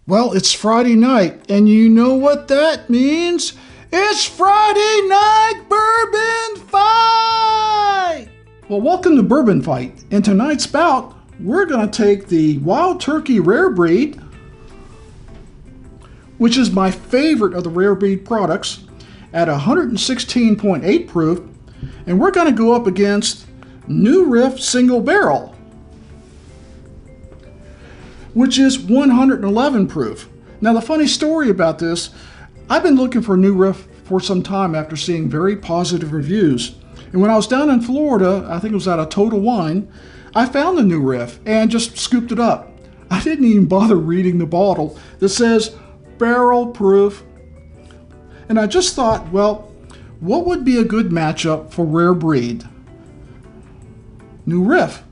Well, it's Friday night, and you know what that means? It's Friday Night Bourbon Fight! Well, welcome to Bourbon Fight. In tonight's bout, we're going to take the Wild Turkey Rare Breed, which is my favorite of the Rare Breed products, at 116.8 proof, and we're going to go up against New Riff Single Barrel, which is 111 proof. Now, the funny story about this, I've been looking for New Riff for some time after seeing very positive reviews. And when I was down in Florida, I think it was at a Total Wine, I found the New Riff and just scooped it up. I didn't even bother reading the bottle that says barrel proof. And I just thought, well, what would be a good matchup for Rare Breed? New Riff.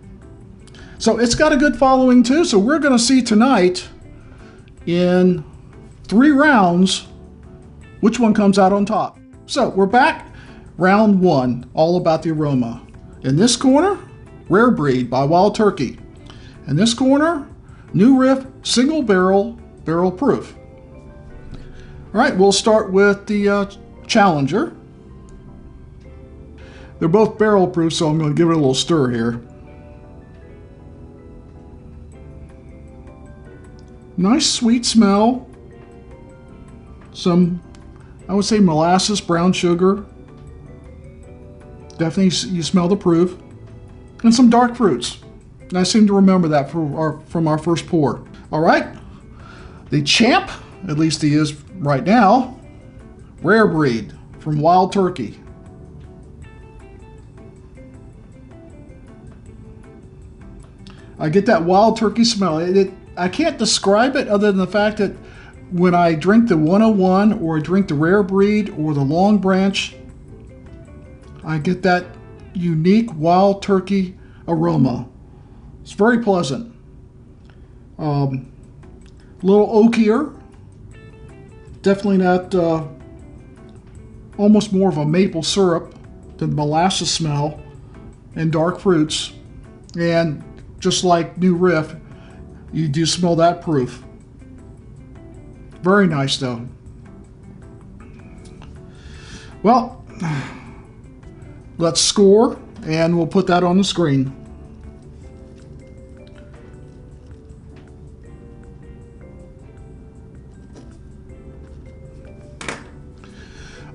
So it's got a good following too, so we're going to see tonight in 3 rounds which one comes out on top. So we're back, round 1, all about the aroma. In this corner, Rare Breed by Wild Turkey. In this corner, New Riff Single Barrel, barrel proof. All right, we'll start with the Challenger. They're both barrel proof, so I'm going to give it a little stir here. Nice sweet smell. Some, I would say, molasses, brown sugar. Definitely you smell the proof. And some dark fruits. And I seem to remember that from our first pour. All right. The champ, at least he is right now, Rare Breed from Wild Turkey. I get that Wild Turkey smell. I can't describe it other than the fact that when I drink the 101 or I drink the Rare Breed or the Long Branch, I get that unique Wild Turkey aroma. It's very pleasant. Little oakier. Definitely not, almost more of a maple syrup than molasses smell and dark fruits. And just like New Riff, you do smell that proof. Very nice though. Well, let's score and we'll put that on the screen.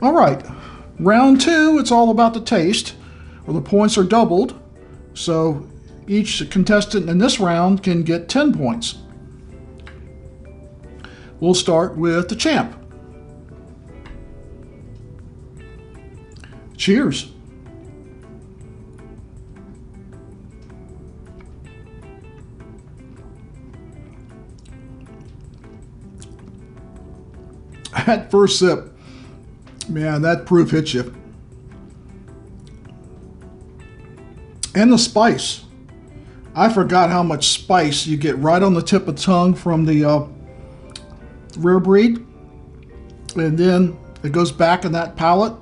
All right, round 2, it's all about the taste. Well, the points are doubled, so each contestant in this round can get 10 points. We'll start with the champ. Cheers. At first sip, man, that proof hits you. And the spice. I forgot how much spice you get right on the tip of the tongue from the Rare Breed. And then it goes back in that palate.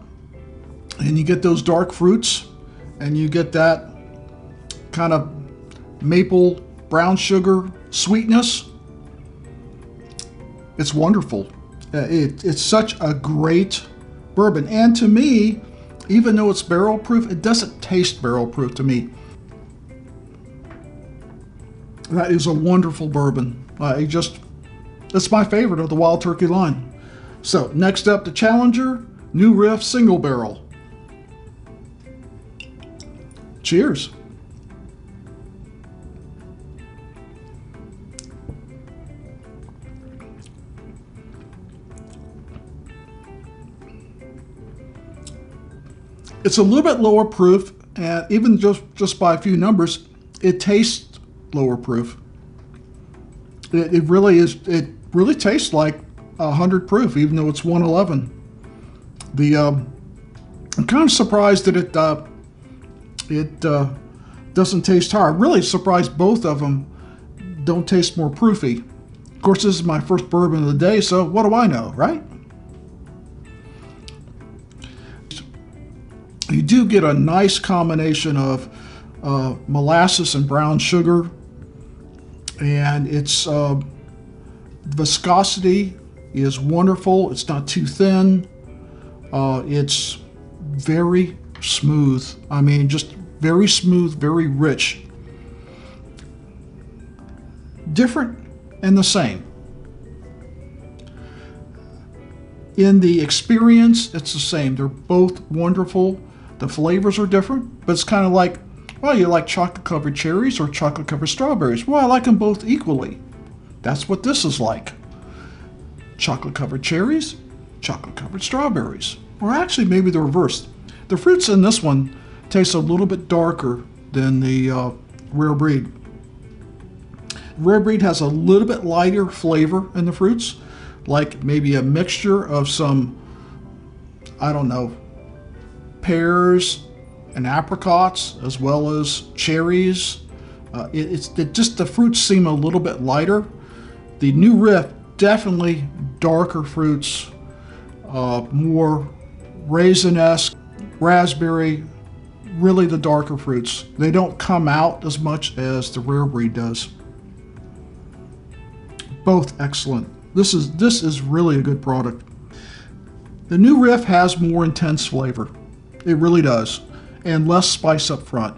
And you get those dark fruits. And you get that kind of maple brown sugar sweetness. It's wonderful. It's such a great bourbon. And to me, even though it's barrel proof, it doesn't taste barrel proof to me. That is a wonderful bourbon. It's my favorite of the Wild Turkey line. So next up, the Challenger New Riff Single Barrel. Cheers. It's a little bit lower proof, and even just by a few numbers, it tastes lower proof. It really is. It really tastes like 100 proof, even though it's 111. I'm kind of surprised that it doesn't taste hard. I'm really surprised both of them don't taste more proofy. Of course, this is my first bourbon of the day, so what do I know, right? You do get a nice combination of molasses and brown sugar, and it's viscosity is wonderful. It's not too thin. It's very smooth. I mean, just very smooth, very rich. Different and the same. In the experience, it's the same. They're both wonderful. The flavors are different, but it's kind of like, well, you like chocolate-covered cherries or chocolate-covered strawberries? Well, I like them both equally. That's what this is like. Chocolate-covered cherries, chocolate-covered strawberries. Or actually, maybe the reverse. The fruits in this one taste a little bit darker than the Rare Breed. Rare Breed has a little bit lighter flavor in the fruits, like maybe a mixture of some, I don't know, pears and apricots, as well as cherries. Just the fruits seem a little bit lighter. The new Riff, definitely darker fruits, more raisin-esque, raspberry, really the darker fruits. They don't come out as much as the Rare Breed does. Both excellent. This is really a good product. The new Riff has more intense flavor. It really does. And less spice up front.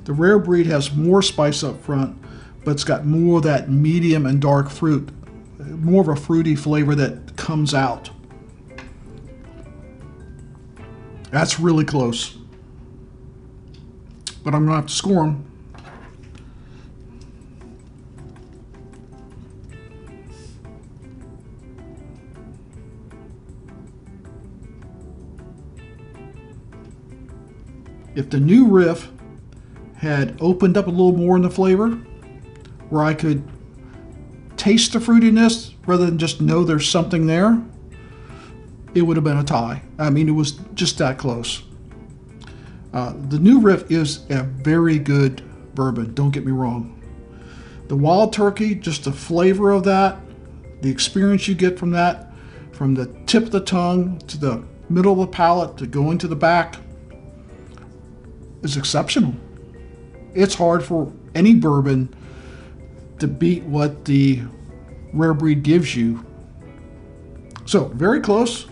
The Rare Breed has more spice up front, but it's got more of that medium and dark fruit. More of a fruity flavor that comes out. That's really close. But I'm going to have to score them. If the new Riff had opened up a little more in the flavor, where I could taste the fruitiness rather than just know there's something there, it would have been a tie. I mean, it was just that close. The new Riff is a very good bourbon, don't get me wrong. The Wild Turkey, just the flavor of that, the experience you get from that, from the tip of the tongue to the middle of the palate to going to the back, is exceptional. It's hard for any bourbon to beat what the Rare Breed gives you. So, very close.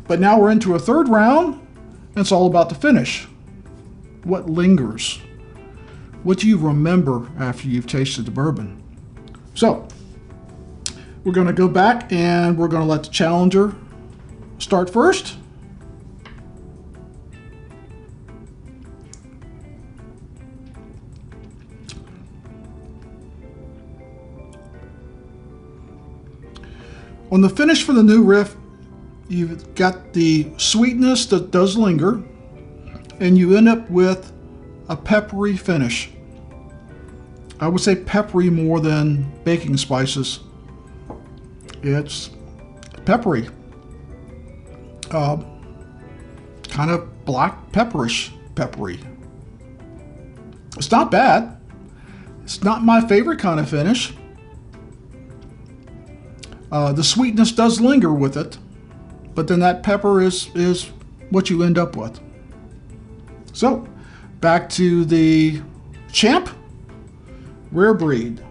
But now we're into a third round, and it's all about the finish. What lingers? What do you remember after you've tasted the bourbon? So, we're going to go back and we're going to let the challenger start first. On the finish for the new Riff, you've got the sweetness that does linger, and you end up with a peppery finish. I would say peppery more than baking spices. It's peppery. Kind of black pepperish peppery. It's not bad. It's not my favorite kind of finish. The sweetness does linger with it, but then that pepper is what you end up with. So, back to the Champ Rare Breed.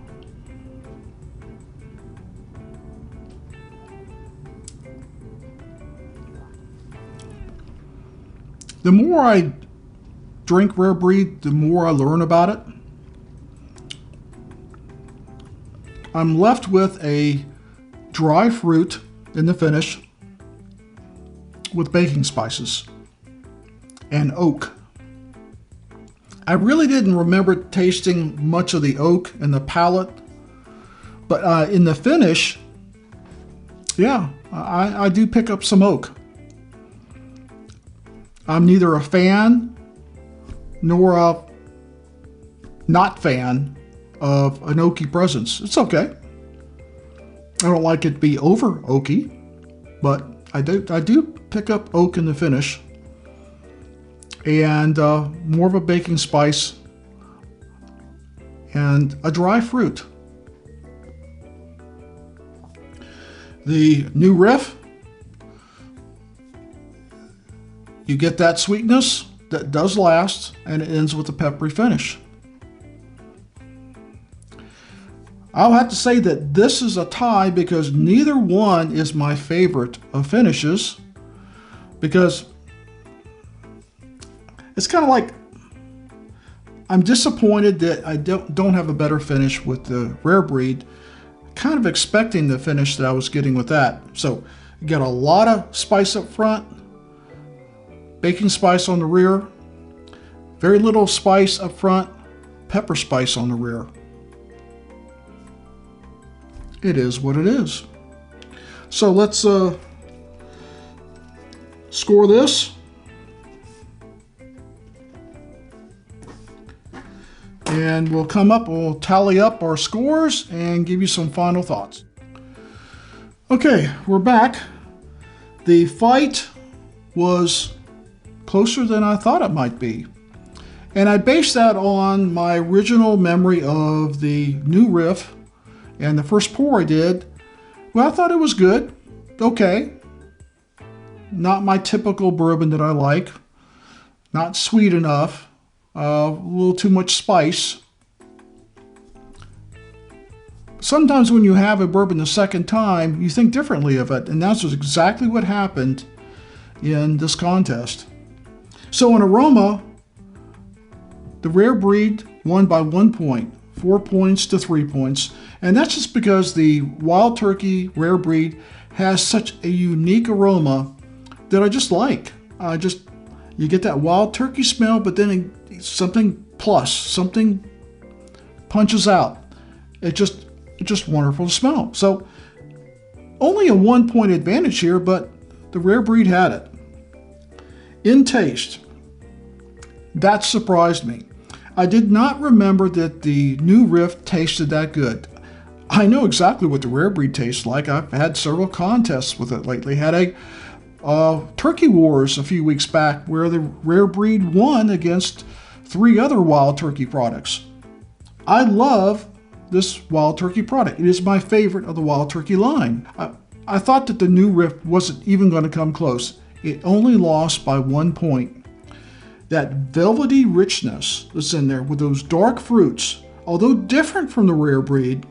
The more I drink Rare Breed, the more I learn about it. I'm left with a dry fruit in the finish with baking spices and oak. I really didn't remember tasting much of the oak in the palate, but in the finish, yeah, I do pick up some oak. I'm neither a fan nor a not fan of an oaky presence. It's okay. I don't like it to be over oaky, but I do pick up oak in the finish, and more of a baking spice and a dry fruit. The new Riff, you get that sweetness that does last, and it ends with a peppery finish. I'll have to say that this is a tie because neither one is my favorite of finishes, because it's kind of like I'm disappointed that I don't have a better finish with the Rare Breed, kind of expecting the finish that I was getting with that. So you got a lot of spice up front, baking spice on the rear, very little spice up front, pepper spice on the rear. It is what it is. So let's score this. And we'll tally up our scores and give you some final thoughts. Okay, we're back. The fight was closer than I thought it might be. And I based that on my original memory of the new Riff and the first pour I did. Well, I thought it was good. Okay. Not my typical bourbon that I like. Not sweet enough. A little too much spice. Sometimes when you have a bourbon the second time, you think differently of it, and that's exactly what happened in this contest. So in Aroma, the Rare Breed won by 1 point, 4 points to 3 points, and that's just because the Wild Turkey Rare Breed has such a unique aroma that I just like. You get that Wild Turkey smell, but then something punches out. It's just wonderful to smell. So only a 1 point advantage here, but the Rare Breed had it. In taste, that surprised me. I did not remember that the new Riff tasted that good. I know exactly what the Rare Breed tastes like. I've had several contests with it lately. Had a Turkey Wars a few weeks back where the Rare Breed won against 3 other Wild Turkey products. I love this Wild Turkey product. It is my favorite of the Wild Turkey line. I thought that the new Riff wasn't even going to come close. It only lost by 1 point. That velvety richness that's in there with those dark fruits, although different from the Rare Breed,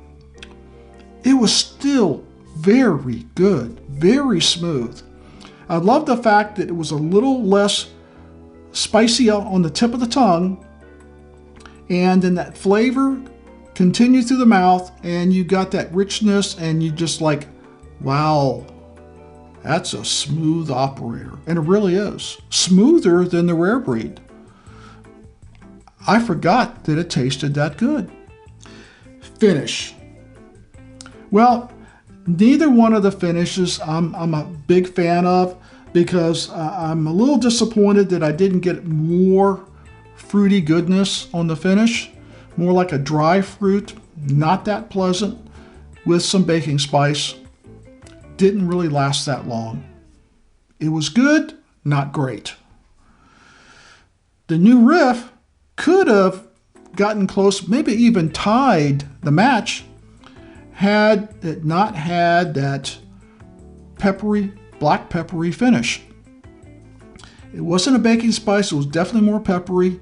it was still very good, very smooth. I love the fact that it was a little less spicy on the tip of the tongue, and then that flavor continued through the mouth, and you got that richness, and you just like, wow, that's a smooth operator. And it really is. Smoother than the Rare Breed. I forgot that it tasted that good. Finish. Well, neither one of the finishes I'm a big fan of, because I'm a little disappointed that I didn't get more fruity goodness on the finish. More like a dry fruit, not that pleasant, with some baking spice. Didn't really last that long. It was good, not great. The new Riff could have gotten close, maybe even tied the match, had it not had that black peppery finish. It wasn't a baking spice, it was definitely more peppery.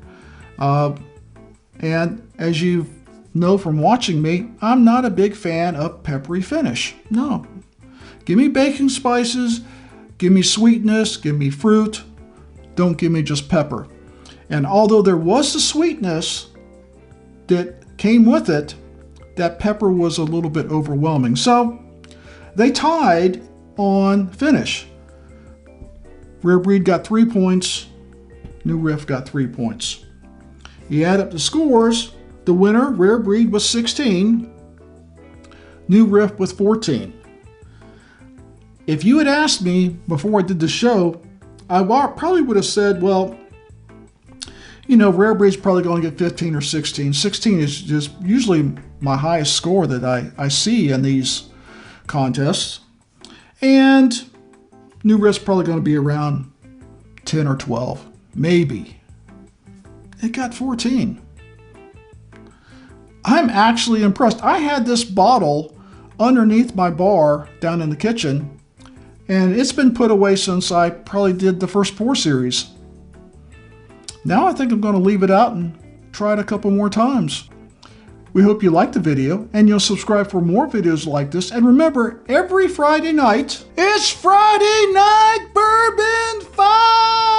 And as you know from watching me, I'm not a big fan of peppery finish. No. Give me baking spices, give me sweetness, give me fruit. Don't give me just pepper. And although there was the sweetness that came with it, that pepper was a little bit overwhelming. So they tied on finish. Rare Breed got 3 points. New Riff got 3 points. You add up the scores. The winner, Rare Breed, was 16. New Riff with 14. If you had asked me before I did the show, I probably would have said, well, you know, Rare Breed's probably going to get 15 or 16. 16 is just usually my highest score that I see in these contests. And New Riff's probably going to be around 10 or 12, maybe. It got 14. I'm actually impressed. I had this bottle underneath my bar down in the kitchen, and it's been put away since I probably did the first pour series. Now I think I'm going to leave it out and try it a couple more times. We hope you liked the video and you'll subscribe for more videos like this. And remember, every Friday night, it's Friday Night Bourbon Fight!